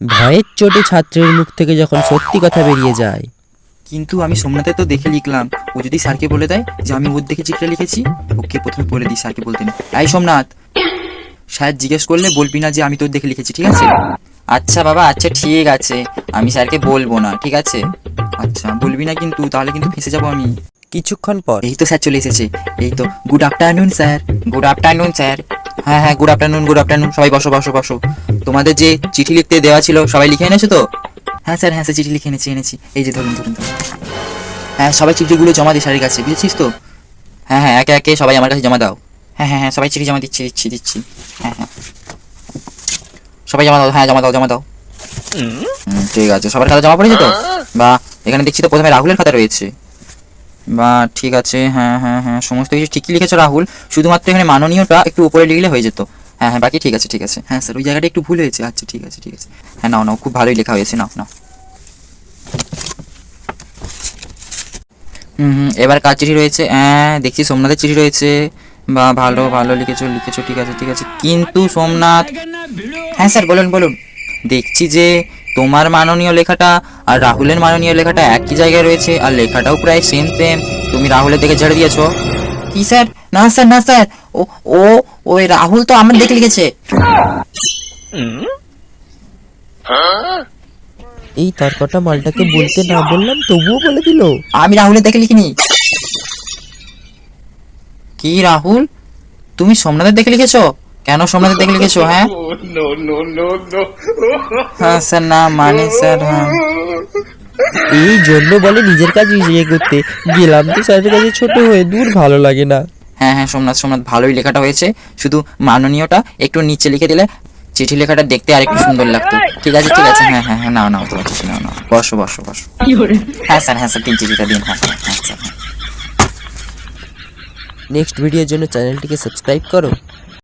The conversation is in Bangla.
ভয়ের চোটে ছাত্রের মুখ থেকে যখন সত্যি কথা বেরিয়ে যায়। কিন্তু আমি সোমনাথের তো দেখে লিখলাম, ও যদি স্যারকে বলে দেয় যে আমি ওর দেখে চিঠিটা লিখেছি, ওকে প্রথমে বলে দিই স্যারকে বলতে না। এই সোমনাথ, স্যার জিজ্ঞেস করলে বলবি না যে আমি তোর দেখে লিখেছি, ঠিক আছে? আচ্ছা বাবা, আচ্ছা ঠিক আছে, আমি স্যারকে বলবো না, ঠিক আছে? আচ্ছা বলবি না কিন্তু, তাহলে কিন্তু ফেঁসে যাবো আমি। কিছুক্ষণ পর এই তো স্যার চলে এসেছে, এই তো। Good afternoon sir. Good afternoon sir. হ্যাঁ হ্যাঁ, গুড আফটারনুন, গুড আফটারনুন। সবাই বসো বসো বসো। তোমাদের যে চিঠি লিখতে দেওয়া ছিল সবাই লিখে এনেছো তো? হ্যাঁ স্যার, হ্যাঁ স্যার, চিঠি লিখে এনেছি। এই যে ধরুন ধরুন ধরুন। হ্যাঁ, সবাই চিঠিগুলো জমা দিই স্যারের কাছে, বুঝেছিস তো? হ্যাঁ হ্যাঁ, একে একে সবাই আমার কাছে জমা দাও। হ্যাঁ হ্যাঁ হ্যাঁ, সবাই চিঠি জমা দিচ্ছি। হ্যাঁ হ্যাঁ, সবাই জমা দাও। হ্যাঁ, জমা দাও। ঠিক আছে, সবার খাতা জমা পড়েছে তো? বা এখানে দেখছি তো প্রথমে রাহুলের খাতা রয়েছে। বা ঠিক আছে, হ্যাঁ হ্যাঁ হ্যাঁ, সমস্ত কিছু ঠিকই লিখেছো রাহুল, শুধুমাত্র এখানে মাননীয়টা একটু উপরে লিখলে হয়ে যেত। হ্যাঁ হ্যাঁ, বাকি ঠিক আছে। হ্যাঁ স্যার, ওই জায়গাটা একটু ভুল হয়েছে। আচ্ছা ঠিক আছে। হ্যাঁ, নাও, খুব ভালোই লেখা হয়েছে, নাও। এবার কার চিঠি রয়েছে? হ্যাঁ, দেখছি সোমনাথের চিঠি রয়েছে। বা ভালো লিখেছো, ঠিক আছে। কিন্তু সোমনাথ, হ্যাঁ স্যার বলুন। দেখছি যে তোমার মাননীয় লেখাটা আর রাহুলের মাননীয় লেখাটা একই জায়গায় রয়েছে, আর লেখাটাও প্রায় সেম। তুমি রাহুলের দিকে ঝেড়ে দিয়েছো। কি স্যার? না স্যার, ও ও ওই রাহুল তো আমার দেখে লিখেছে। এই তর্কটা মালটাকে বলতে না বললাম তবুও বলে দিল। আমি রাহুলের দেখে লিখিনি। কি রাহুল, তুমি সোমনাথের দেখে লিখেছো? কেন সোমনাথের দেখে লিখেছো? হ্যাঁ হ্যাঁ স্যার, না মানে স্যার, হ্যাঁ। এই জন্য বলে নিজের কাজ নিজে করতে। গেলাম তো স্যারের কাছে ছোট হয়ে, দূর ভালো লাগে না। হ্যাঁ, সোমনাথ, ভালোই লেখাটা হয়েছে, শুধু মাননীয়টা একটু নিচে লিখে দিলে চিঠি লেখাটা দেখতে আর একটু সুন্দর লাগতো। ঠিক আছে। হ্যাঁ, নাও তোমার চিঠি নাও। বসো। হ্যাঁ স্যার, তিন চিঠিটা দিন। হ্যাঁ স্যার। নেক্সট ভিডিওর জন্য চ্যানেলটিকে সাবস্ক্রাইব করো।